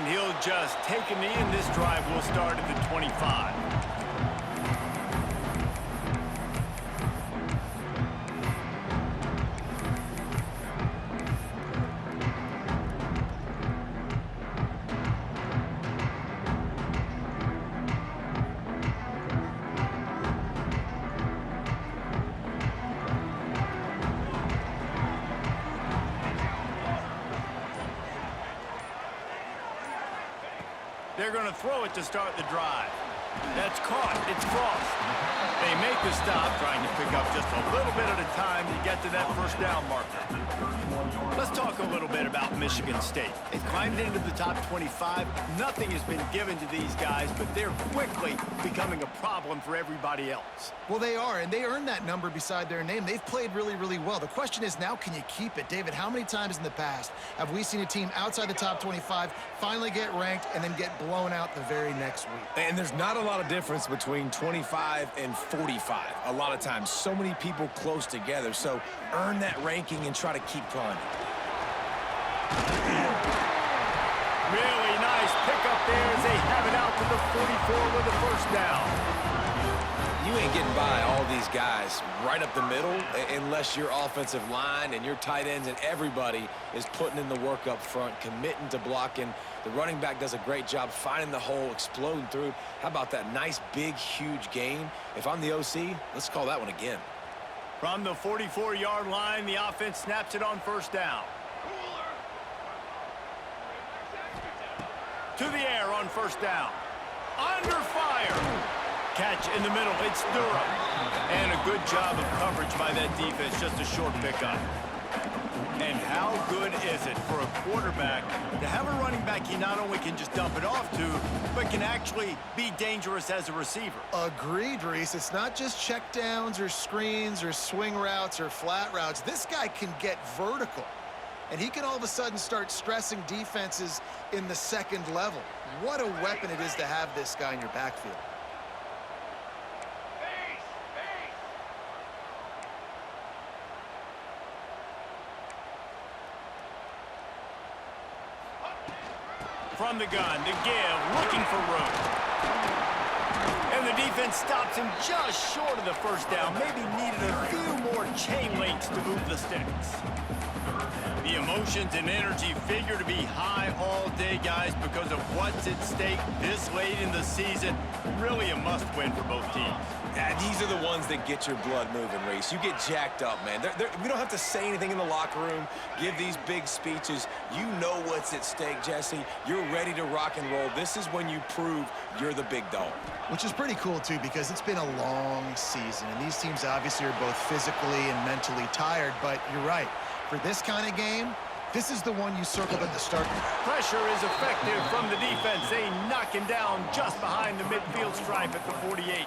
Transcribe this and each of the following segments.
And he'll just take a knee, and this drive will start at the 25. They're going to throw it to start the drive. That's caught. It's Frost. They make the stop, trying to pick up just a little bit at a time to get to that first down marker. Let's talk a little bit about Michigan State. They've climbed into the top 25. Nothing has been given to these guys, but they're quickly becoming a problem for everybody else. Well, they are, and they earned that number beside their name. They've played really, really well. The question is now, can you keep it? David, how many times in the past have we seen a team outside the top 25 finally get ranked and then get blown out the very next week? And there's not a lot of difference between 25 and 45. A lot of times, so many people close together. So earn that ranking and try to keep climbing. Really nice pickup there as they have it out to the 44 with the first down. You ain't getting by all these guys right up the middle unless your offensive line and your tight ends and everybody is putting in the work up front, committing to blocking. The running back does a great job finding the hole, exploding through. How about that nice, big, huge gain? If I'm the OC, let's call that one again. From the 44-yard line, the offense snaps it on first down. To the air on first down. Under fire. Catch in the middle. It's Durham. And a good job of coverage by that defense. Just a short pickup. And how good is it for a quarterback to have a running back he not only can just dump it off to, but can actually be dangerous as a receiver? Agreed, Reese. It's not just checkdowns or screens or swing routes or flat routes. This guy can get vertical. And he can all of a sudden start stressing defenses in the second level. What a weapon it is to have this guy in your backfield. From the gun, to give, looking for room. And the defense stops him just short of the first down. Maybe needed a few more chain links to move the sticks. The emotions and energy figure to be high all day, guys, because of what's at stake this late in the season. Really a must-win for both teams. Yeah, these are the ones that get your blood moving, Reese. You get jacked up, man. We don't have to say anything in the locker room, give these big speeches. You know what's at stake, Jesse. You're ready to rock and roll. This is when you prove you're the big dog. Which is pretty cool, too, because it's been a long season. And these teams obviously are both physically and mentally tired. But you're right. For this kind of game, this is the one you circled at the start. Pressure is effective from the defense. They knock him down just behind the midfield stripe at the 48.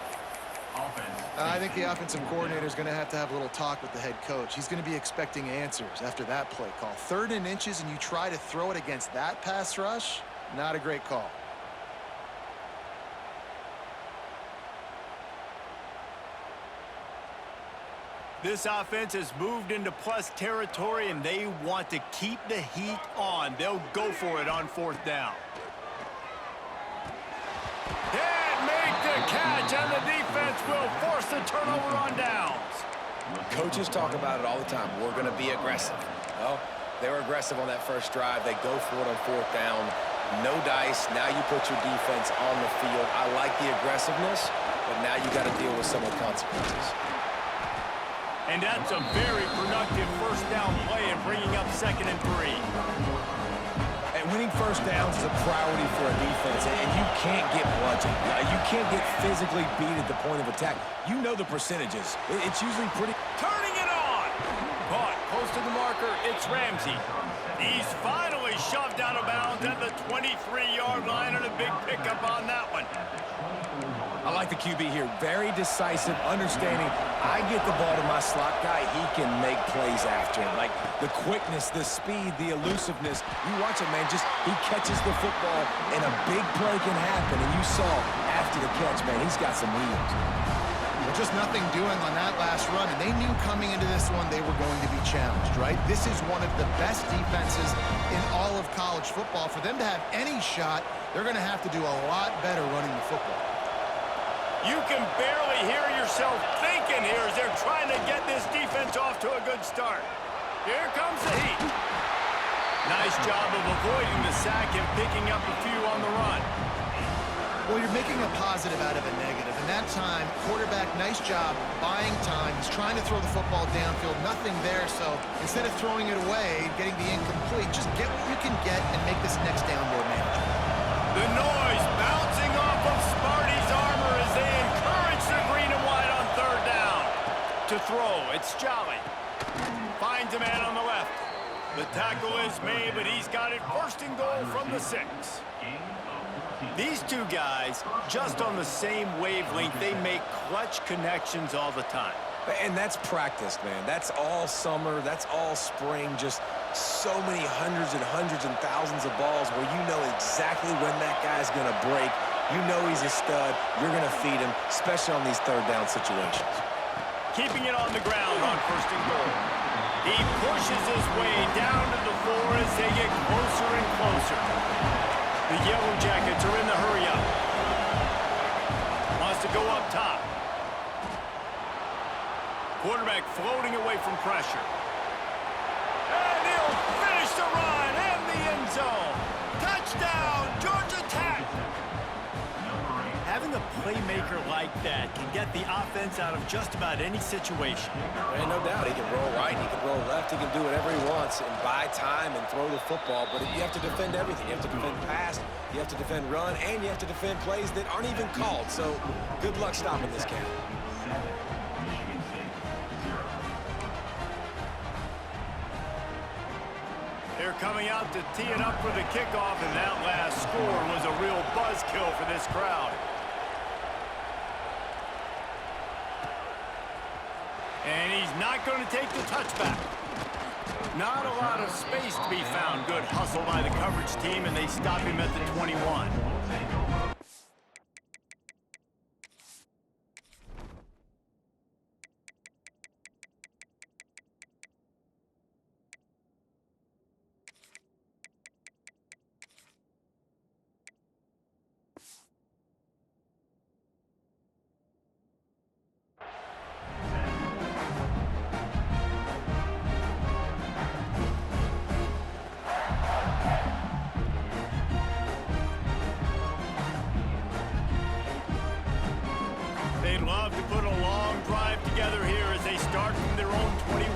I think the offensive coordinator is going to have a little talk with the head coach. He's going to be expecting answers after that play call. 3rd and inches, and you try to throw it against that pass rush? Not a great call. This offense has moved into plus territory, and they want to keep the heat on. They'll go for it on 4th down. Can't make the catch, and the defense will force the turnover on downs. Coaches talk about it all the time. We're going to be aggressive. Well, they were aggressive on that first drive. They go for it on 4th down. No dice. Now you put your defense on the field. I like the aggressiveness, but now you got to deal with some of the consequences. And that's a very productive first down play and bringing up 2nd and 3. And winning first downs is a priority for a defense, and you can't get bludgeoned. You can't get physically beat at the point of attack. You know the percentages. It's usually pretty... Turning it on! Caught close to the marker. It's Ramsey. He's finally shoved out of bounds at the 23-yard line, and a big pickup on that one. I like the QB here. Very decisive, understanding. I get the ball to my slot guy. He can make plays after it. Like the quickness, the speed, the elusiveness. You watch it, man. Just he catches the football, and a big play can happen. And you saw after the catch, man, he's got some wheels. Well, just nothing doing on that last run, and They knew coming into this one they were going to be challenged, right? This is one of the best defenses in all of college football. For them to have any shot, they're going to have to do a lot better running the football. You can barely hear yourself thinking here as they're trying to get this defense off to a good start. Here comes the heat. Nice job of avoiding the sack and picking up a few on the run. Well, you're making a positive out of a negative. And that time, quarterback, nice job buying time. He's trying to throw the football downfield. Nothing there, so instead of throwing it away, getting the incomplete, just get what you can get and make this next down more manageable. The noise bouncing off of Sparty's armor as they encourage the green and white on third down. To throw, it's Jolly. Finds a man on the left. The tackle is made, but he's got it first and goal from the 6. These two guys, just on the same wavelength, they make clutch connections all the time. And that's practice, man. That's all summer. That's all spring. Just so many hundreds and thousands of balls where you know exactly when that guy's going to break. You know he's a stud. You're going to feed him, especially on these third down situations. Keeping it on the ground on first and goal. He pushes his way down to the 4 as they get closer and closer. The Yellow Jackets are in the hurry-up. Wants to go up top. Quarterback floating away from pressure. And he'll finish the run in the end zone. Touchdown, Georgia Tech! Having a playmaker like that can get the offense out of just about any situation. And no doubt, he can roll right, he can roll left, he can do whatever he wants and buy time and throw the football, but you have to defend everything. You have to defend pass, you have to defend run, and you have to defend plays that aren't even called. So good luck stopping this cat. They're coming out to tee it up for the kickoff, and that last score was a real buzzkill for this crowd. And he's not going to take the touchback. Not a lot of space to be found. Good hustle by the coverage team, and they stop him at the 21. They'd love to put a long drive together here as they start from their own 21.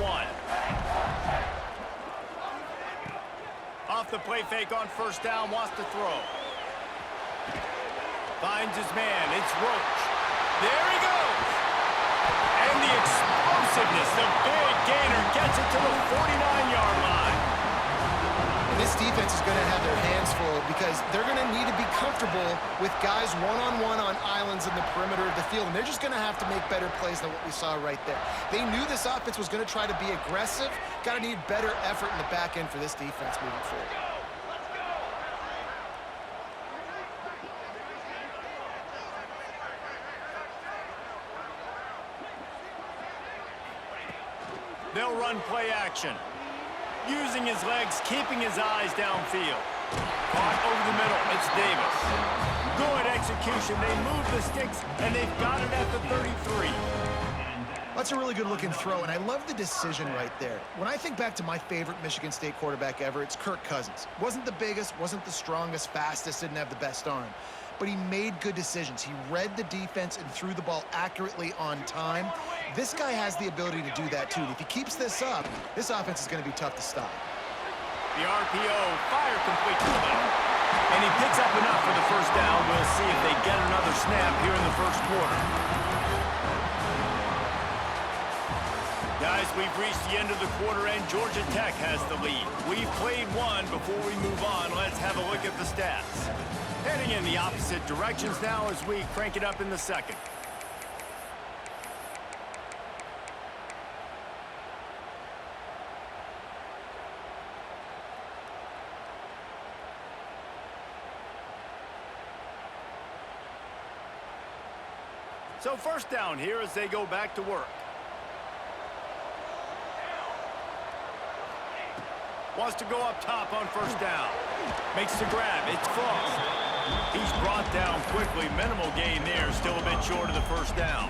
Off the play fake on first down, wants to throw. Finds his man, it's Roach. There he goes! And the explosiveness, the big gainer gets it to the 49-yard line. This defense is going to have their hands full because they're going to need to be comfortable with guys one-on-one on islands in the perimeter of the field, and they're just going to have to make better plays than what we saw right there. They knew this offense was going to try to be aggressive. Got to need better effort in the back end for this defense moving forward. They'll run play action. Using his legs, keeping his eyes downfield. Caught over the middle, it's Davis. Good execution, they move the sticks, and they've got it at the 33. That's a really good-looking throw, and I love the decision right there. When I think back to my favorite Michigan State quarterback ever, it's Kirk Cousins. Wasn't the biggest, wasn't the strongest, fastest, didn't have the best arm. But he made good decisions. He read the defense and threw the ball accurately on time. This guy has the ability to do that, too. And if he keeps this up, this offense is going to be tough to stop. The RPO, fire complete to the back. And he picks up enough for the first down. We'll see if they get another snap here in the first quarter. Guys, we've reached the end of the quarter, and Georgia Tech has the lead. We've played one. Before we move on, let's have a look at the stats. Heading in the opposite directions now as we crank it up in the second. So first down here as they go back to work. Wants to go up top on first down. Makes the grab. It's Frost. He's brought down quickly. Minimal gain there. Still a bit short of the first down.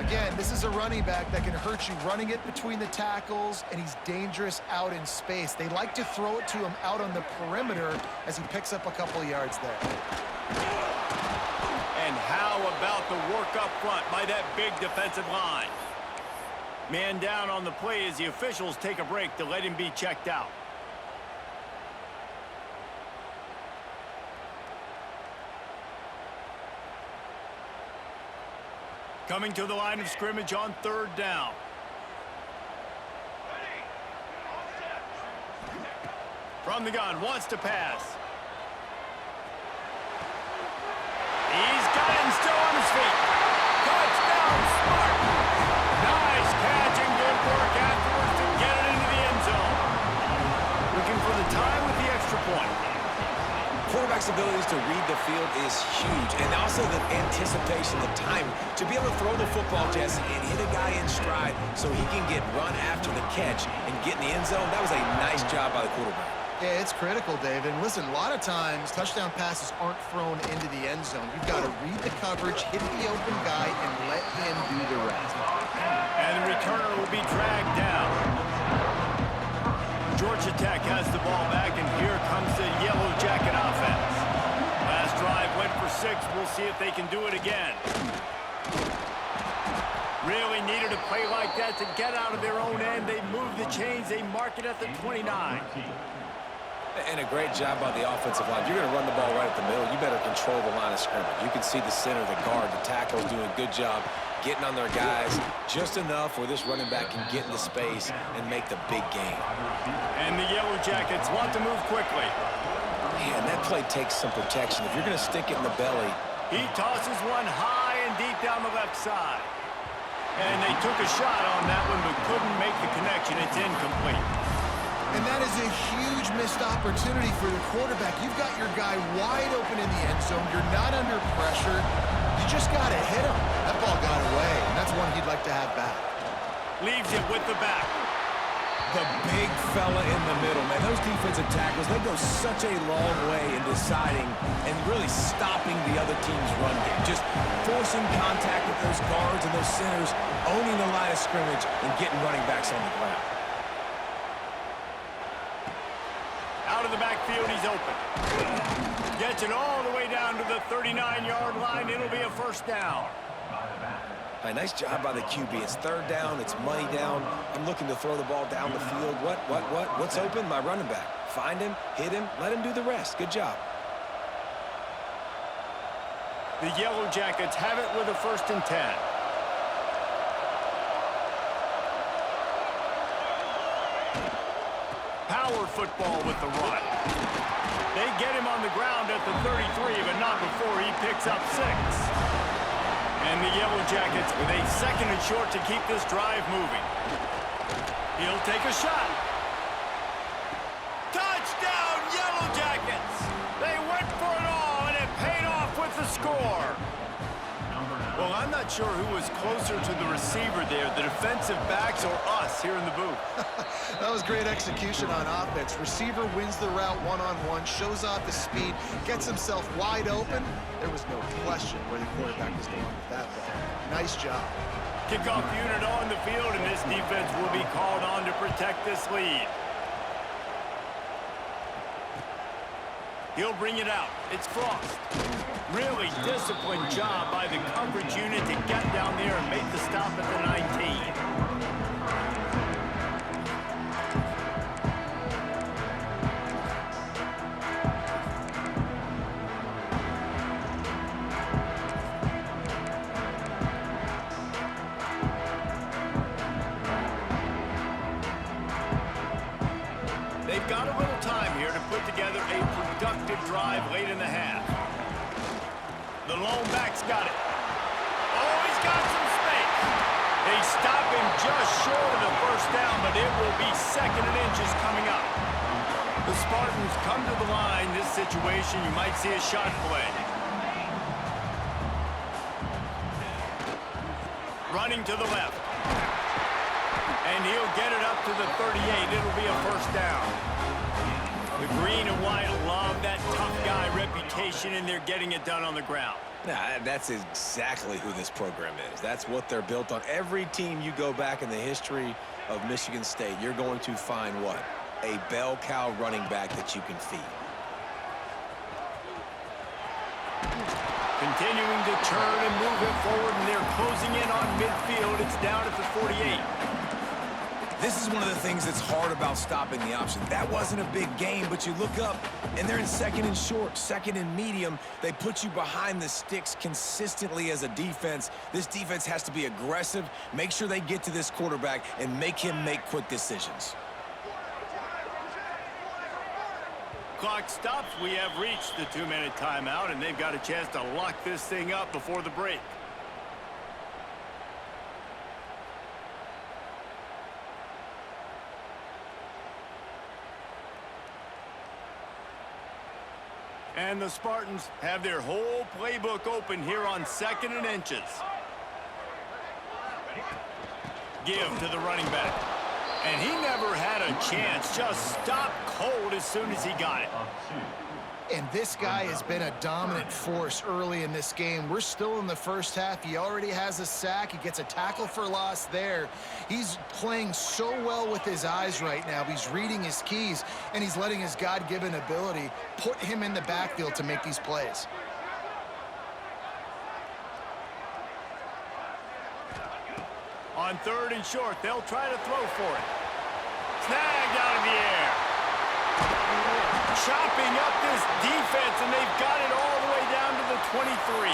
Again, this is a running back that can hurt you running it between the tackles, and he's dangerous out in space. They like to throw it to him out on the perimeter as he picks up a couple of yards there. And how about the work up front by that big defensive line? Man down on the play as the officials take a break to let him be checked out. Coming to the line of scrimmage on third down. From the gun, wants to pass. He's got it and still on his feet. Touchdown, Smart. Nice catch and good work afterwards to get it into the end zone. Looking for the time with the extra point. Quarterback's abilities to read the field is huge, and also the anticipation, the time to be able to throw the football, Jesse, and hit a guy in stride so he can get run after the catch and get in the end zone. That was a nice job by the quarterback. Yeah, it's critical, David. And listen, a lot of times touchdown passes aren't thrown into the end zone. You've got to read the coverage, hit the open guy, and let him do the rest. And the returner will be dragged down. Georgia Tech has the ball back, and here comes the Yellow Jacket offense. Last drive went for 6. We'll see if they can do it again. Really needed a play like that to get out of their own end. They move the chains. They mark it at the 29. And a great job by the offensive line. You're going to run the ball right at the middle. You better control the line of scrimmage. You can see the center, the guard, the tackles doing a good job getting on their guys just enough where this running back can get into space and make the big game. And the Yellow Jackets want to move quickly. Man, that play takes some protection. If you're going to stick it in the belly. He tosses one high and deep down the left side. And they took a shot on that one but couldn't make the connection. It's incomplete. And that is a huge missed opportunity for the quarterback. You've got your guy wide open in the end zone. You're not under pressure. You just got to hit him. That ball got away, and that's one he'd like to have back. Leaves it with the back. The big fella in the middle, man. Those defensive tackles, they go such a long way in deciding and really stopping the other team's run game. Just forcing contact with those guards and those centers, owning the line of scrimmage, and getting running backs on the ground. Out of the backfield, he's open. Gets it all the way down to the 39-yard line. It'll be a first down. A nice job by the QB. It's third down. It's money down. I'm looking to throw the ball down the field. What's open? My running back. Find him, hit him, let him do the rest. Good job. The Yellow Jackets have it with a 1st and 10. Power football with the run. They get him on the ground at the 33, but not before he picks up 6. And the Yellow Jackets with a 2nd and short to keep this drive moving. He'll take a shot. Touchdown, Yellow Jackets! They went for it all, and it paid off with the score. Well, I'm not sure who was closer to the receiver there, the defensive backs or us here in the booth. That was great execution on offense. Receiver wins the route one-on-one, shows off the speed, gets himself wide open. There was no question where the quarterback was going with that ball. Nice job. Kickoff unit on the field, and this defense will be called on to protect this lead. He'll bring it out. It's Frost. Really disciplined job by the coverage unit to get down there and make the stop at the 19. They've got a little time here to put together a productive drive late in the half. The lone back's got it. Oh, he's got some space. They stop him just short of the first down, but it will be 2nd and inches coming up. The Spartans come to the line. This situation, you might see a shot play. Running to the left. And he'll get it up to the 38. It'll be a first down. The green and white love that tough guy reputation, and they're getting it done on the ground. Nah, that's exactly who this program is. That's what they're built on. Every team you go back in the history of Michigan State, you're going to find what? A bell cow running back that you can feed. Continuing to turn and move it forward, and they're closing in on midfield. It's down at the 48. This is one of the things that's hard about stopping the option. That wasn't a big game, but you look up, and they're in second and short, second and medium. They put you behind the sticks consistently as a defense. This defense has to be aggressive, make sure they get to this quarterback, and make him make quick decisions. Clock stops. We have reached the 2-minute timeout, and they've got a chance to lock this thing up before the break. And the Spartans have their whole playbook open here on 2nd and inches. Give to the running back. And he never had a chance. Just stopped cold as soon as he got it. And this guy has been a dominant force early in this game. We're still in the first half. He already has a sack. He gets a tackle for loss there. He's playing so well with his eyes right now. He's reading his keys, and he's letting his God-given ability put him in the backfield to make these plays. On 3rd and short, they'll try to throw for it. Snagged out of the air. Chopping up this defense, and they've got it all the way down to the 23.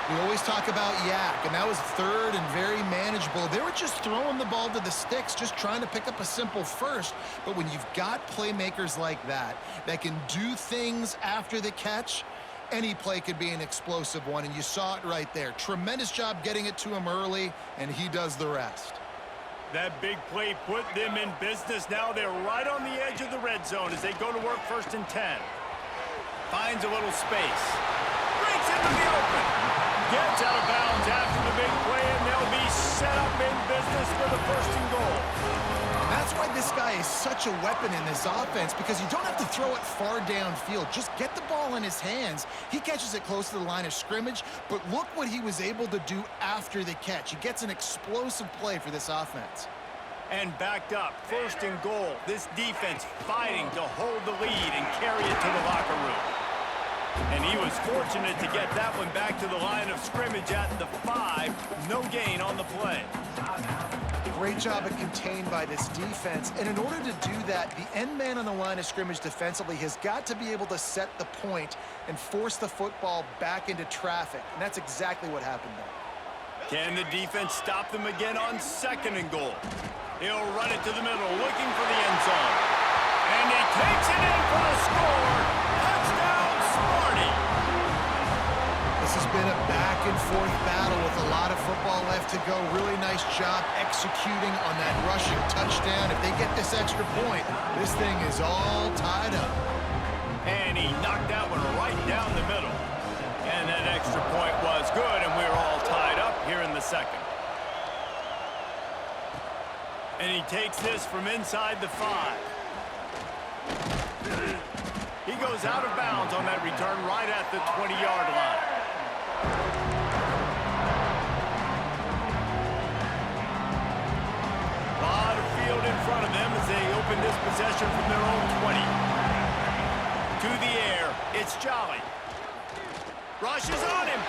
We always talk about yak, and that was 3rd and very manageable. They were just throwing the ball to the sticks, just trying to pick up a simple first. But when you've got playmakers like that can do things after the catch, any play could be an explosive one, and you saw it right there. Tremendous job getting it to him early, and he does the rest. That big play put them in business. Now they're right on the edge of the red zone as they go to work 1st and 10. Finds a little space. Breaks into the open. Gets out of bounds after the big play, and they'll be set up in business for the 1st and goal. That's why this guy is such a weapon in this offense, because you don't have to throw it far downfield. Just get the ball in his hands. He catches it close to the line of scrimmage, but look what he was able to do after the catch. He gets an explosive play for this offense. And backed up, 1st and goal. This defense fighting to hold the lead and carry it to the locker room. And he was fortunate to get that one back to the line of scrimmage at the 5. No gain on the play. Great job of contained by this defense. And in order to do that, the end man on the line of scrimmage defensively has got to be able to set the point and force the football back into traffic. And that's exactly what happened there. Can the defense stop them again on 2nd and goal? He'll run it to the middle, looking for the end zone. And he takes it in for the score. Touchdown, Sparty. This has been a back-and-forth battle with a lot of football left to go. Really nice job executing on that rushing touchdown. If they get this extra point, this thing is all tied up. And he knocked that one right down the middle. And that extra point was good, and we're all tied up here in the 2nd. And he takes this from inside the 5. He goes out of bounds on that return right at the 20-yard line. A lot of field in front of them as they open this possession from their own 20. To the air, it's Jolly. Rushes on him.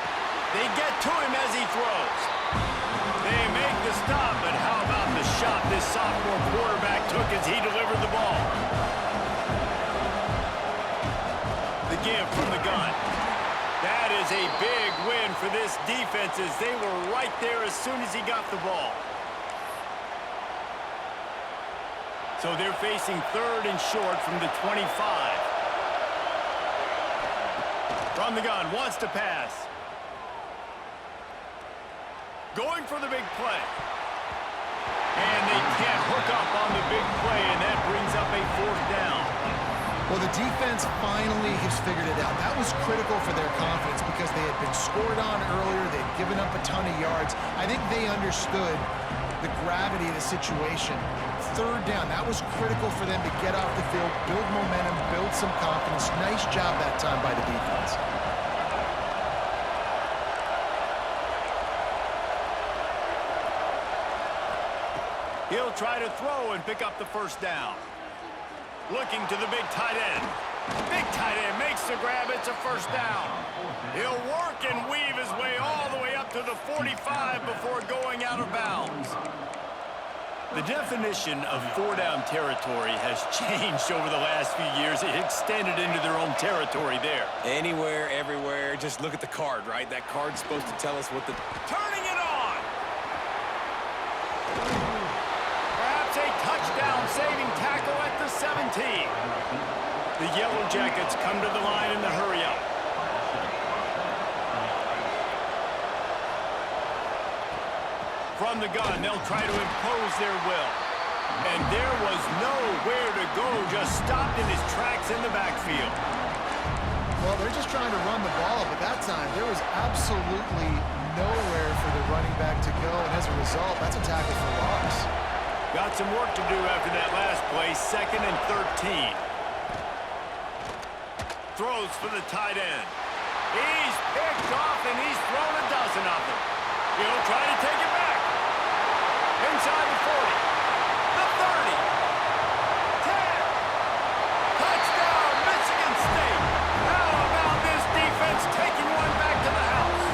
They get to him as he throws. They make the stop, but how about the shot this sophomore quarterback took as he delivered the ball? The give from the gun. That is a big win for this defense as they were right there as soon as he got the ball. So they're facing 3rd and short from the 25. From the gun, wants to pass. Going for the big play. And they can't hook up on the big play, and that brings up a 4th down. Well, the defense finally has figured it out. That was critical for their confidence because they had been scored on earlier. They'd given up a ton of yards. I think they understood the gravity of the situation. Third down, that was critical for them to get off the field, build momentum, build some confidence. Nice job that time by the defense. He'll try to throw and pick up the first down. Looking to the big tight end. Big tight end makes the grab. It's a first down. He'll work and weave his way all the way up to the 45 before going out of bounds. The definition of four-down territory has changed over the last few years. It extended into their own territory there. Anywhere, everywhere. Just look at the card, right? That card's supposed to tell us what the... Turning it on! Perhaps a touchdown-saving tackle at the 17. The Yellow Jackets come to the line in the hurry-up. From the gun, they'll try to impose their will. And there was nowhere to go, just stopped in his tracks in the backfield. Well, they're just trying to run the ball, but that time there was absolutely nowhere for the running back to go, and as a result, that's a tackle for loss. Got some work to do after that last play, 2nd and 13. Throws for the tight end. He's picked off, and he's thrown a dozen of them. He'll try to take it back. Inside the 40. The 30. 10. Touchdown, Michigan State. How about this defense taking one back to the house?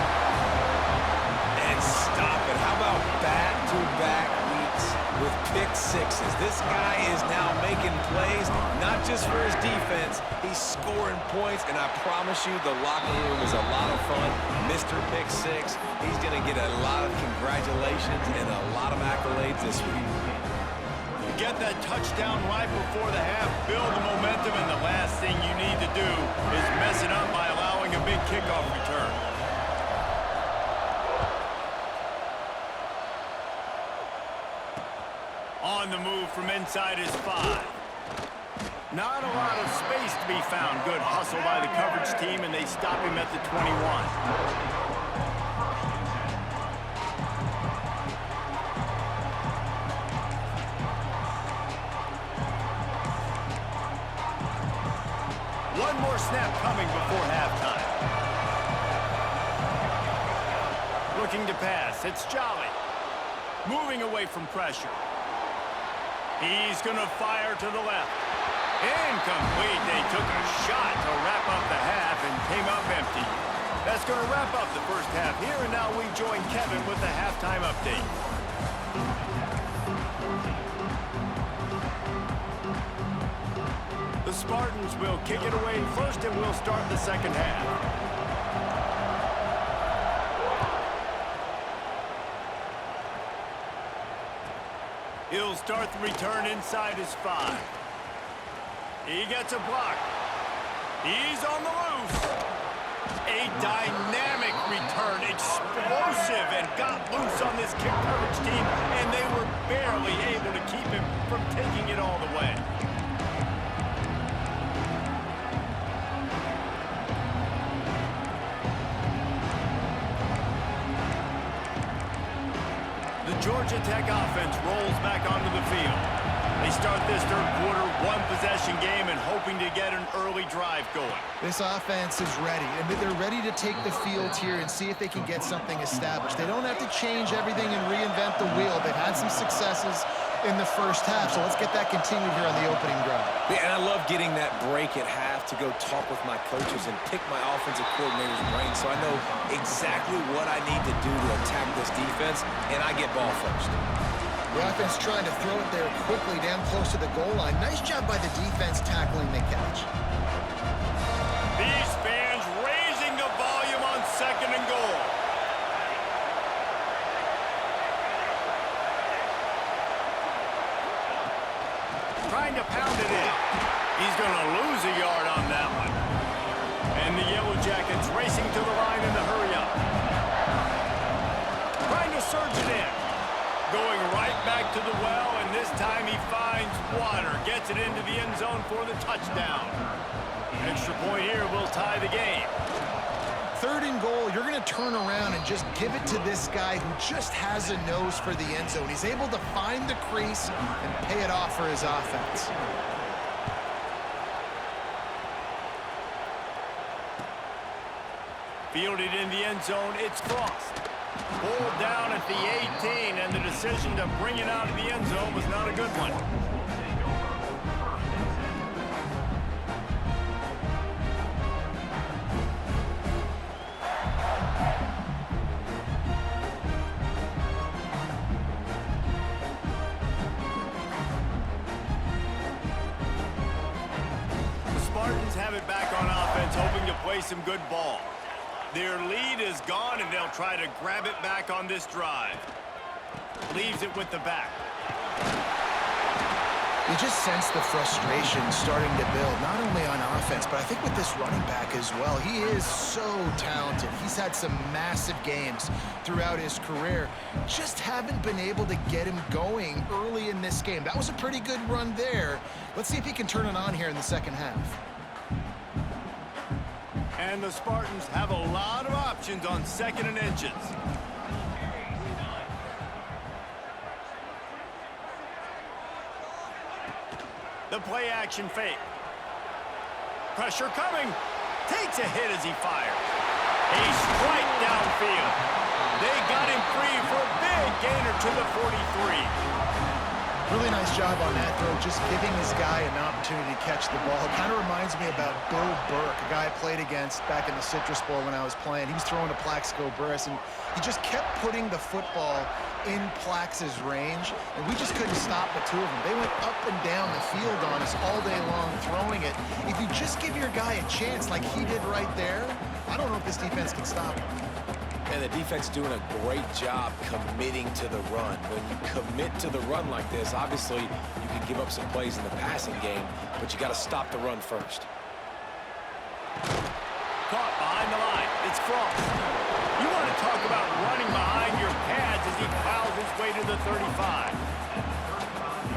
And stop it. How about back-to-back weeks with pick sixes? This guy is now making plays, not just for his defense. He's scoring points, and I promise you the locker room is a lot of fun. Mr. Pick Six, he's going to get a lot of congratulations and a lot of accolades this week. You get that touchdown right before the half, build the momentum, and the last thing you need to do is mess it up by allowing a big kickoff return. On the move from inside his 5. Not a lot of space to be found. Good hustle by the coverage team, and they stop him at the 21. One more snap coming before halftime. Looking to pass. It's Jolly. Moving away from pressure. He's going to fire to the left. Incomplete. They took a shot to wrap up the half and came up empty. That's going to wrap up the first half here, and now we join Kevin with the halftime update. The Spartans will kick it away first, and we'll start the second half. He'll start the return inside his 5. He gets a block. He's on the loose. A dynamic return, explosive, and got loose on this kick coverage team, and they were barely able to keep him from taking it all the way. The Georgia Tech offense rolls back onto the field. They start this third quarter, one-possession game, and hoping to get an early drive going. This offense is ready, and they're ready to take the field here and see if they can get something established. They don't have to change everything and reinvent the wheel. They've had some successes in the first half, so let's get that continued here on the opening drive. Yeah, and I love getting that break at half to go talk with my coaches and pick my offensive coordinator's brain so I know exactly what I need to do to attack this defense, and I get ball first. The offense trying to throw it there quickly down close to the goal line. Nice job by the defense tackling the catch. These fans raising the volume on 2nd and goal. Trying to pound it in. He's going to lose a yard on that one. And the Yellow Jackets racing to the line in the hurry-up. Trying to surge it in. Going right back to the well, and this time he finds water. Gets it into the end zone for the touchdown. Extra point here will tie the game. 3rd and goal, you're going to turn around and just give it to this guy who just has a nose for the end zone. He's able to find the crease and pay it off for his offense. Fielded in the end zone, it's Frost. Pulled down at the 18, and the decision to bring it out of the end zone was not a good one. The Spartans have it back on offense, hoping to play some good ball. Their lead is gone, and they'll try to grab it back on this drive. Leaves it with the back. You just sense the frustration starting to build, not only on offense, but I think with this running back as well. He is so talented. He's had some massive games throughout his career. Just haven't been able to get him going early in this game. That was a pretty good run there. Let's see if he can turn it on here in the second half. And the Spartans have a lot of options on 2nd and inches. The play action fake. Pressure coming. Takes a hit as he fires. A strike downfield. They got him free for a big gainer to the 43. Really nice job on that throw, just giving his guy an opportunity to catch the ball. It kind of reminds me about Bill Burke, a guy I played against back in the Citrus Bowl when I was playing. He was throwing to Plaxico Burress, and he just kept putting the football in Plax's range, and we just couldn't stop the two of them. They went up and down the field on us all day long throwing it. If you just give your guy a chance like he did right there, I don't know if this defense can stop him. And the defense doing a great job committing to the run. When you commit to the run like this, obviously you can give up some plays in the passing game, but you got to stop the run first. Caught behind the line. It's Frost. You want to talk about running behind your pads as he plows his way to the 35.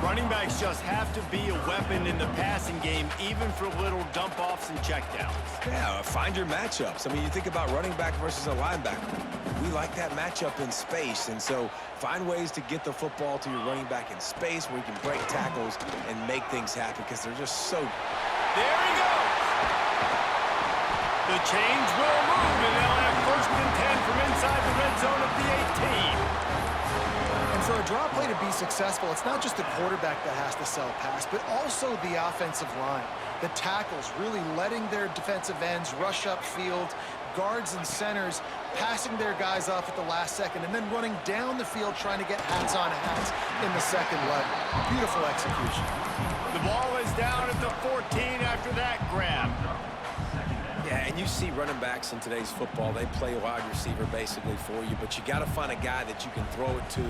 Running backs just have to be a weapon in the passing game, even for little dump-offs and checkdowns. Yeah, find your matchups. I mean, you think about running back versus a linebacker. We like that matchup in space, and so find ways to get the football to your running back in space where you can break tackles and make things happen because they're just so... There he goes! The chains will move, and they'll have 1st and 10 from inside the red zone of the 18. And for a draw play to be successful, it's not just the quarterback that has to sell pass, but also the offensive line. The tackles really letting their defensive ends rush upfield, guards and centers passing their guys off at the last second, and then running down the field trying to get hats on hats in the second leg. Beautiful execution. The ball is down at the 14 after that grab. Yeah, and you see running backs in today's football, they play wide receiver basically for you, but you got to find a guy that you can throw it to,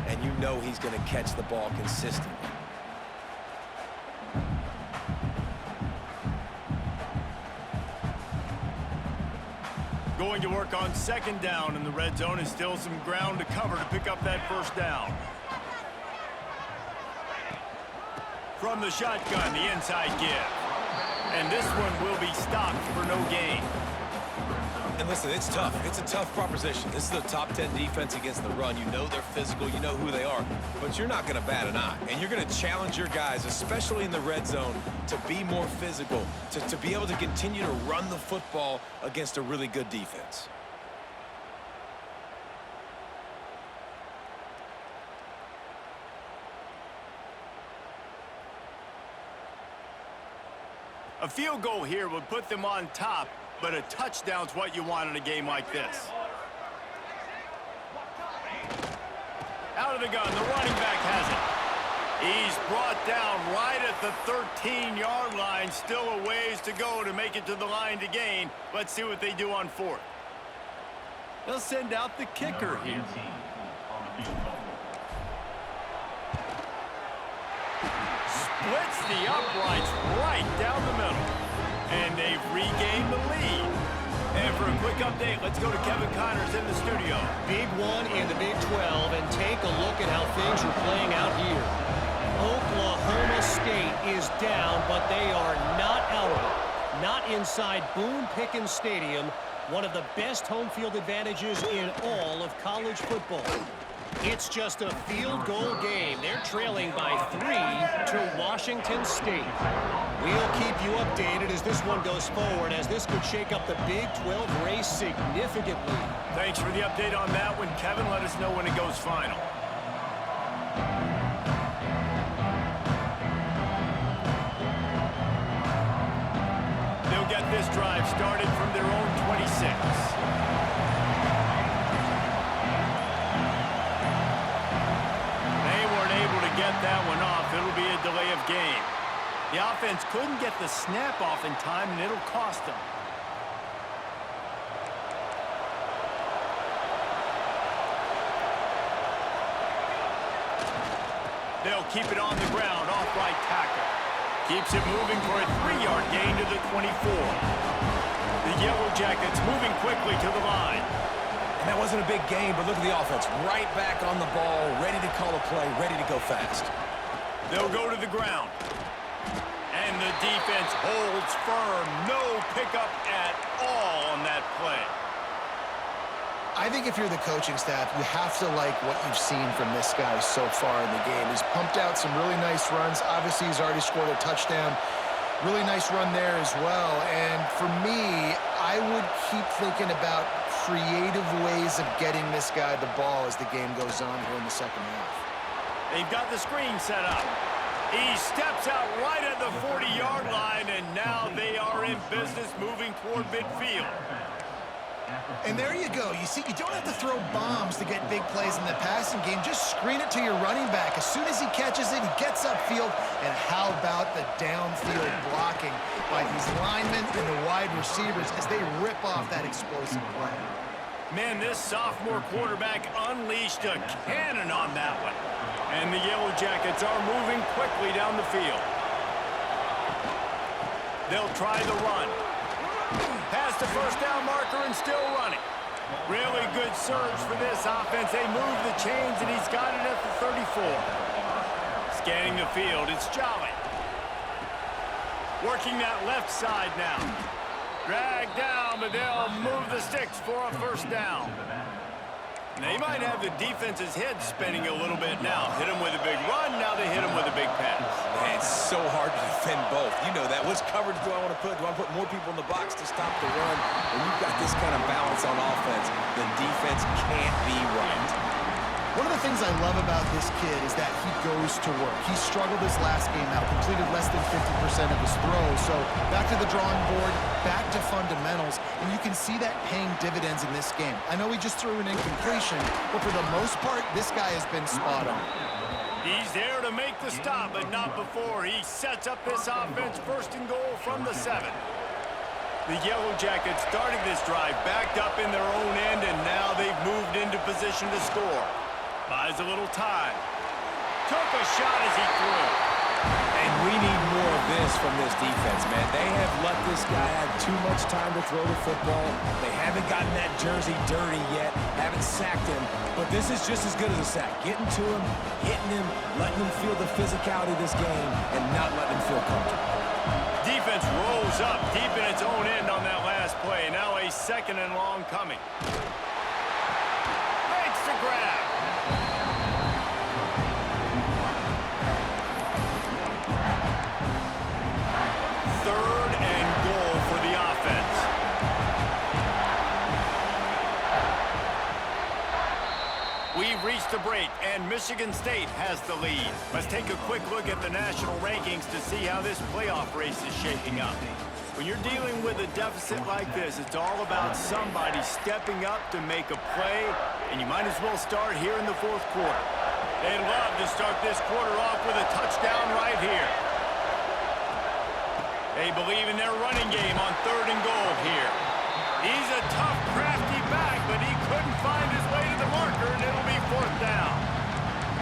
and you know he's going to catch the ball consistently. Going to work on 2nd down in the red zone, is still some ground to cover to pick up that 1st down. From the shotgun, the inside give. And this one will be stopped for no gain. And listen, it's tough. It's a tough proposition. This is the top 10 defense against the run. You know they're physical. You know who they are. But you're not going to bat an eye. And you're going to challenge your guys, especially in the red zone, to be more physical, to be able to continue to run the football against a really good defense. A field goal here would put them on top, but a touchdown's what you want in a game like this. Out of the gun, the running back has it. He's brought down right at the 13-yard line. Still a ways to go to make it to the line to gain. Let's see what they do on 4th. They'll send out the kicker here. Splits the uprights right down the middle. And they've regained the lead. And for a quick update, let's go to Kevin Connors in the studio. Big one in the Big 12, and take a look at how things are playing out here. Oklahoma State is down, but they are not out of it. Not inside Boone Pickens Stadium. one of the best home field advantages in all of college football. It's just a field goal game. They're trailing by 3 to Washington State. We'll keep you updated as this one goes forward, as this could shake up the Big 12 race significantly. Thanks for the update on that one, Kevin. Let us know when it goes final. They'll get this drive started from their own 26. Get that one off. It'll be a delay of game. The offense couldn't get the snap off in time, and it'll cost them. They'll keep it on the ground off right tackle. Keeps it moving for a 3-yard gain to the 24. The Yellow Jackets moving quickly to the line. And that wasn't a big game, but look at the offense. Right back on the ball, ready to call a play, ready to go fast. They'll go to the ground. And the defense holds firm. No pickup at all on that play. I think if you're the coaching staff, you have to like what you've seen from this guy so far in the game. He's pumped out some really nice runs. Obviously, he's already scored a touchdown. Really nice run there as well. And for me, I would keep thinking about creative ways of getting this guy the ball as the game goes on here in the second half. They've got the screen set up. He steps out right at the 40-yard line, and now they are in business moving toward midfield. And there you go. You see, you don't have to throw bombs to get big plays in the passing game. Just screen it to your running back. As soon as he catches it, he gets upfield. And how about the downfield blocking by these linemen and the wide receivers as they rip off that explosive play? Man, this sophomore quarterback unleashed a cannon on that one. And the Yellow Jackets are moving quickly down the field. They'll try the run. Past the first down marker and still running. Really good surge for this offense. They move the chains, and he's got it at the 34. Scanning the field, it's Jolly. Working that left side now. Drag down, but they'll move the sticks for a first down. They might have the defense's head spinning a little bit now. Hit him with a big run, now they hit him with a big pass. Man, it's so hard to defend both. You know that. Which coverage do I want to put? Do I put more people in the box to stop the run? When you've got this kind of balance on offense, the defense can't be right. One of the things I love about this kid is that he goes to work. He struggled his last game out, completed less than 50% of his throws. So back to the drawing board, back to fundamentals, and you can see that paying dividends in this game. I know he just threw an incompletion, but for the most part, this guy has been spot on. He's there to make the stop, but not before. He sets up this offense first and goal from the 7. The Yellow Jackets started this drive backed up in their own end, and now they've moved into position to score. Buys a little time. Took a shot as he threw. And we need more of this from this defense, man. They have let this guy have too much time to throw the football. They haven't gotten that jersey dirty yet, haven't sacked him. But this is just as good as a sack. Getting to him, hitting him, letting him feel the physicality of this game, and not letting him feel comfortable. Defense rolls up deep in its own end on that last play. Now a second and long coming. Makes the grab. Third and goal for the offense. We've reached the break, and Michigan State has the lead. Let's take a quick look at the national rankings to see how this playoff race is shaping up. When you're dealing with a deficit like this, it's all about somebody stepping up to make a play, and you might as well start here in the fourth quarter. They'd love to start this quarter off with a touchdown right here. They believe in their running game on third and goal here. He's a tough, crafty back, but he couldn't find his way to the marker, and it'll be fourth down.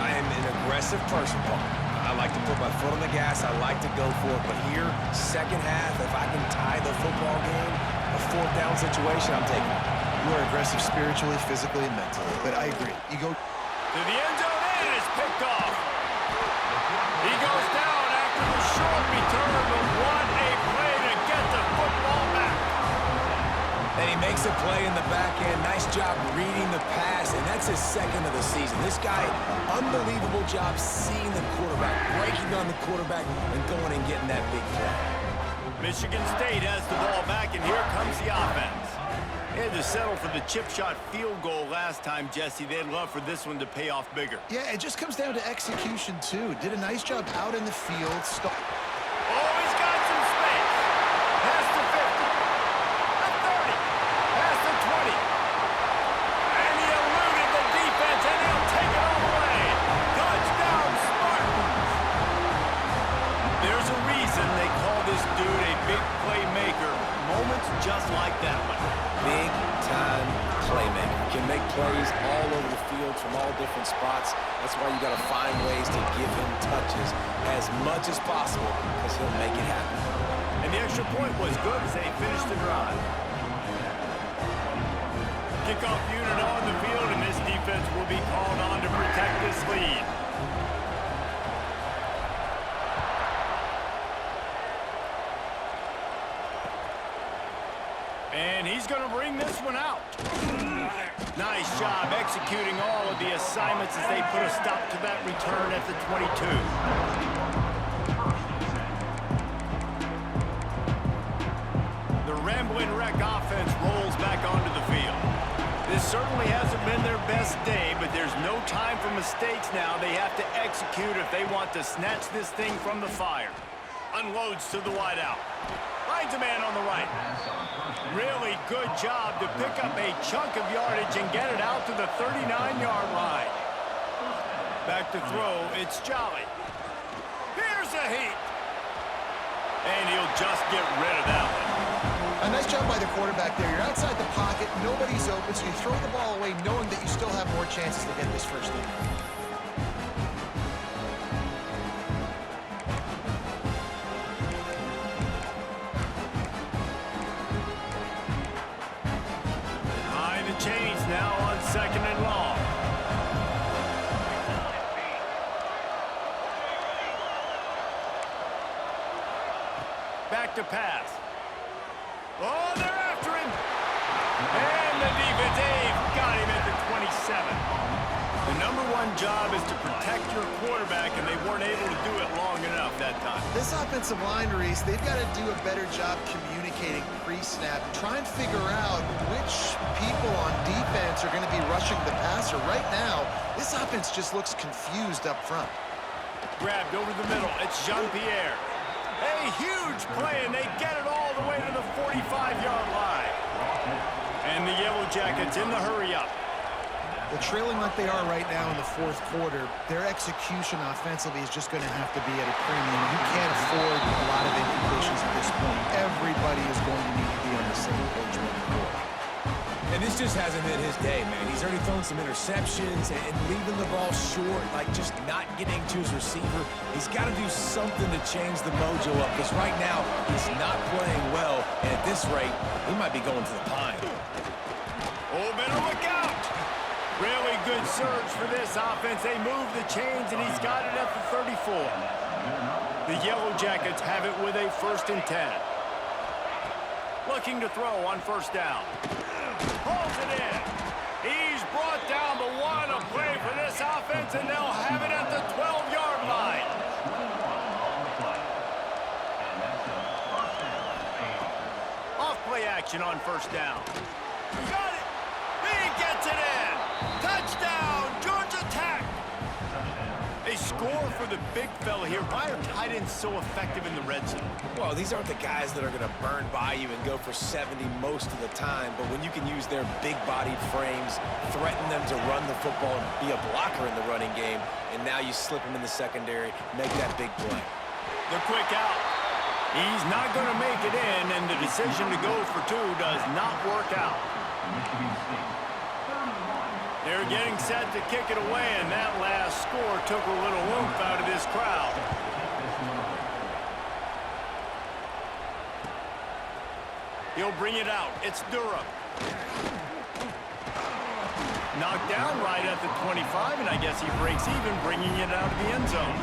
I am an aggressive person, Paul. I like to put my foot on the gas. I like to go for it. But here, second half, if I can tie the football game, a fourth down situation, I'm taking it. You are aggressive spiritually, physically, and mentally. But I agree. You go to the end zone, and it's picked off. He goes down after the short return, but what a play to get the football back. And he makes a play in the back end. Nice job reading the pass, and that's his second of the season. This guy, unbelievable job seeing the quarterback, breaking on the quarterback, and going and getting that big play. Michigan State has the ball back, and here comes the offense. They had to settle for the chip shot field goal last time, Jesse. They'd love for this one to pay off bigger. Yeah, it just comes down to execution, too. Did a nice job out in the field. Oh, he's got some space. Pass to 50. At 30. Pass to 20. And he eluded the defense, and he'll take it all the way. Touchdown, Spartans. There's a reason they call this dude a big playmaker. Moments just like that one. Big-time playmaker. Can make plays all over the field from all different spots. That's why you got to find ways to give him touches as much as possible because he'll make it happen. And the extra point was good as they finished the drive. Kickoff unit on the field, and this defense will be called on to protect this lead. And he's going to bring this one out. Nice job executing all of the assignments as they put a stop to that return at the 22. The Rambling Wreck offense rolls back onto the field. This certainly hasn't been their best day, but there's no time for mistakes now. They have to execute if they want to snatch this thing from the fire. Unloads to the wideout. Finds a man on the right. Really good job to pick up a chunk of yardage and get it out to the 39-yard line. Back to throw, it's Jolly. Here's a heat. And he'll just get rid of that one. A nice job by the quarterback there. You're outside the pocket, nobody's open, so you throw the ball away knowing that you still have more chances to get this first down. Chains now on 2nd and long. Back to pass. Oh, they're after him. And the defense, they've got him at the 27. The #1 job is to protect your quarterback, and they weren't able to do it long enough that time. This offensive line, Reese, they've got to do a better job communicating pre-snap. Try and figure out which people on defense are going to be rushing the passer. Right now, this offense just looks confused up front. Grabbed over the middle. It's Jean-Pierre. A huge play, and they get it all the way to the 45-yard line. And the Yellow Jackets in the hurry-up. Well, trailing like they are right now in the fourth quarter, their execution offensively is just going to have to be at a premium. You can't afford a lot of incompletions at this point. Everybody is going to need to be on the same page moving forward. And this just hasn't been his day, man. He's already thrown some interceptions and leaving the ball short, like just not getting to his receiver. He's got to do something to change the mojo up, because right now he's not playing well, and at this rate, he might be going to the pine. Oh, better look out! Really good surge for this offense. They move the chains, and he's got it at the 34. The Yellow Jackets have it with a 1st and 10. Looking to throw on 1st down. Pulls it in. He's brought down the one. A play for this offense, and they'll have it at the 12-yard line. Off play action on 1st down. Got it. He gets it in. Touchdown, Georgia Tech. They score for the big fella here. Why are tight ends so effective in the red zone? Well, these aren't the guys that are going to burn by you and go for 70 most of the time, but when you can use their big-bodied frames, threaten them to run the football and be a blocker in the running game, and now you slip them in the secondary, make that big play. The quick out. He's not going to make it in, and the decision to go for 2 does not work out. They're getting set to kick it away, and that last score took a little oomph out of this crowd. He'll bring it out. It's Durham. Knocked down right at the 25, and I guess he breaks even, bringing it out of the end zone.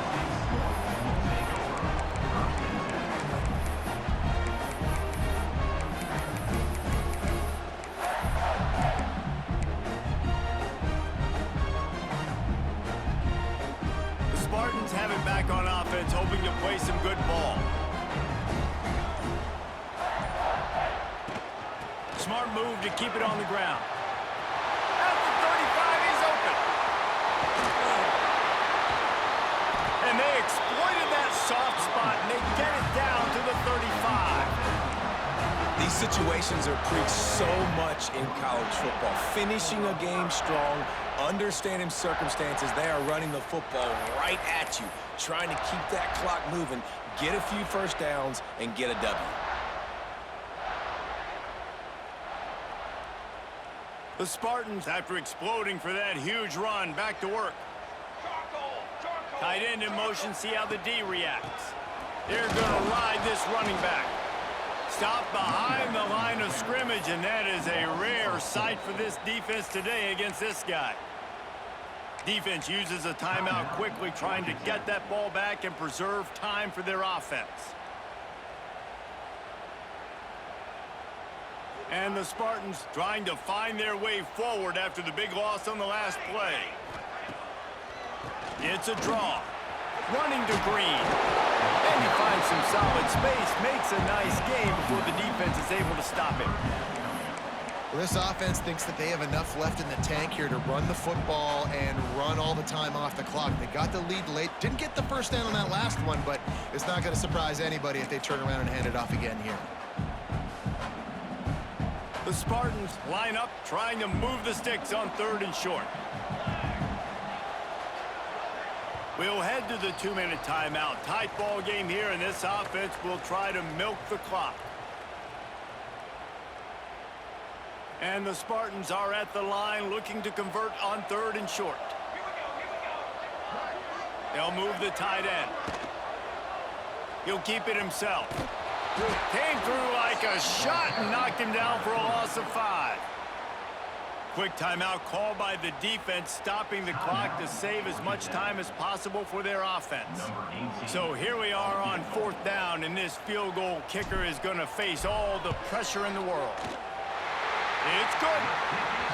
Spartans have it back on offense, hoping to play some good ball. Smart move to keep it on the ground. At the 35, he's open. And they exploited that soft spot, and they get it down to the 35. These situations are preached so much in college football. Finishing a game strong, understanding circumstances. They are running the football right at you, trying to keep that clock moving, get a few first downs, and get a W. The Spartans, after exploding for that huge run, back to work. Tight end in motion, see how the D reacts. They're going to ride this running back. Stop behind the line of scrimmage, and that is a rare sight for this defense today against this guy. Defense uses a timeout quickly, trying to get that ball back and preserve time for their offense. And the Spartans trying to find their way forward after the big loss on the last play. It's a draw. Running to Green. And he finds some solid space, makes a nice game before the defense is able to stop him. Well, this offense thinks that they have enough left in the tank here to run the football and run all the time off the clock. They got the lead late. Didn't get the first down on that last one, but it's not going to surprise anybody if they turn around and hand it off again here. The Spartans line up, trying to move the sticks on 3rd and short. We'll head to the 2-minute timeout. Tight ball game here, and this offense will try to milk the clock. And the Spartans are at the line looking to convert on 3rd and short. They'll move the tight end. He'll keep it himself. Came through like a shot and knocked him down for a loss of 5. Quick timeout called by the defense, stopping the clock to save as much time as possible for their offense. So here we are on 4th down, and this field goal kicker is going to face all the pressure in the world. It's good.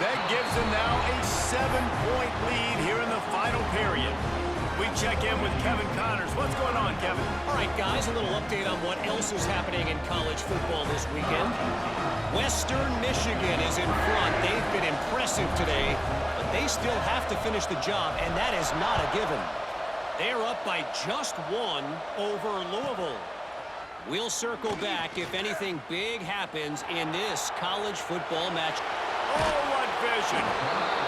That gives them now a 7-point lead here in the final period. We check in with Kevin Connors. What's going on, Kevin? All right, guys, a little update on what else is happening in college football this weekend. Western Michigan is in front. They've been impressive today, but they still have to finish the job, and that is not a given. They're up by just 1 over Louisville. We'll circle back if anything big happens in this college football match. Oh, what vision.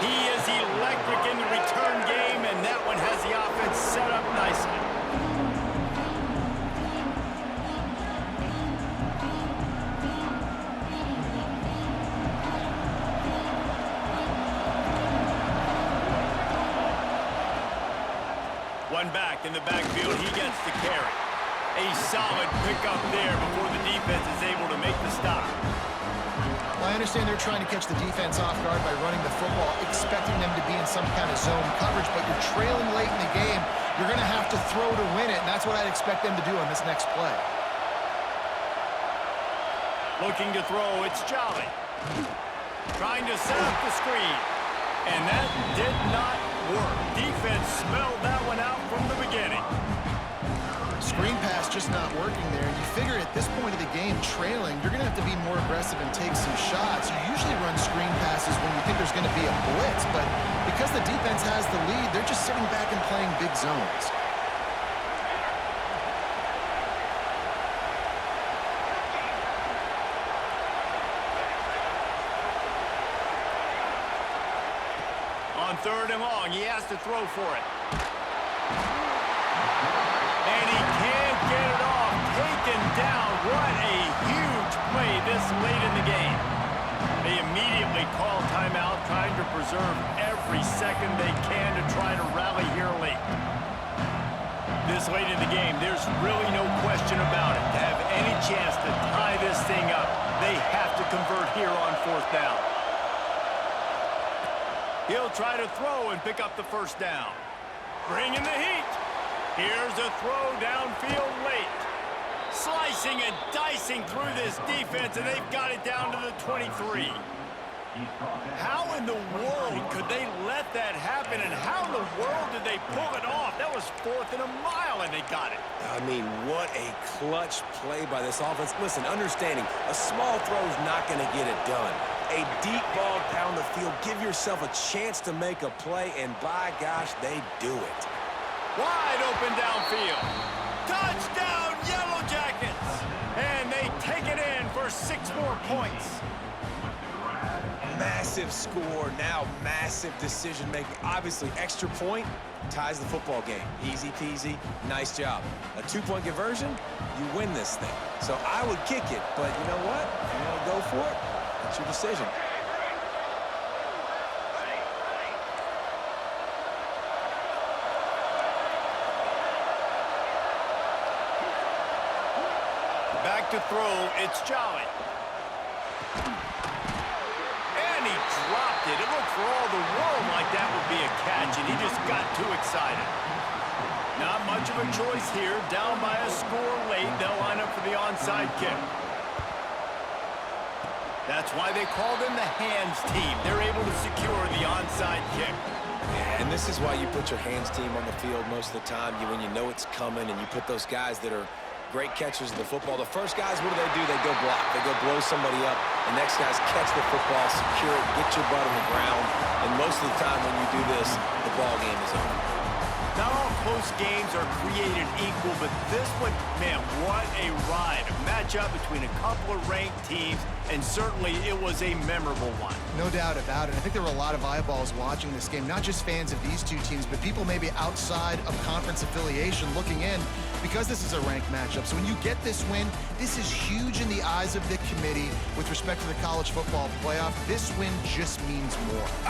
He is electric in the return game, and that one has the offense set up nicely. One back in the backfield, he gets the carry. A solid pickup there before the defense is able to make the stop. Well, I understand they're trying to catch the defense off guard by running the football, expecting them to be in some kind of zone coverage, but you're trailing late in the game. You're going to have to throw to win it, and that's what I'd expect them to do on this next play. Looking to throw, it's Jolly. Trying to set up the screen. And that did not work. Defense smelled that one out from the beginning. Screen pass just not working there. And you figure at this point of the game, trailing, you're going to have to be more aggressive and take some shots. You usually run screen passes when you think there's going to be a blitz, but because the defense has the lead, they're just sitting back and playing big zones. On 3rd and long, he has to throw for it. And he can't get it off. Taken down. What a huge play this late in the game. They immediately call timeout, trying to preserve every second they can to try to rally here late. This late in the game, there's really no question about it. To have any chance to tie this thing up, they have to convert here on 4th down. He'll try to throw and pick up the first down. Bringing the heat. Here's a throw downfield late. Slicing and dicing through this defense, and they've got it down to the 23. How in the world could they let that happen, and how in the world did they pull it off? That was was 4th and a mile, and they got it. I mean, what a clutch play by this offense. Listen, understanding, a small throw is not going to get it done. A deep ball down the field, give yourself a chance to make a play, and by gosh, they do it. Wide open downfield. Touchdown, Yellow Jackets! And they take it in for 6 more points. Massive score, now massive decision-making. Obviously, extra point ties the football game. Easy peasy, nice job. A 2-point conversion, you win this thing. So I would kick it, but you know what? If you want to go for it, that's your decision. Back to throw, it's Jolly. And he dropped it. It looked for all the world like that would be a catch, and he just got too excited. Not much of a choice here. Down by a score late. They'll line up for the onside kick. That's why they call them the hands team. They're able to secure the onside kick. Yeah, and this is why you put your hands team on the field most of the time. When you know it's coming, and you put those guys that are great catchers of the football. The first guys, what do? They go block. They go blow somebody up. The next guys catch the football, secure it, get your butt on the ground. And most of the time when you do this, the ball game is over. Not all close games are created equal, but this one, man, what a ride. A matchup between a couple of ranked teams, and certainly it was a memorable one. No doubt about it. I think there were a lot of eyeballs watching this game, not just fans of these two teams, but people maybe outside of conference affiliation looking in, because this is a ranked matchup. So when you get this win, this is huge in the eyes of the committee with respect to the college football playoff. This win just means more.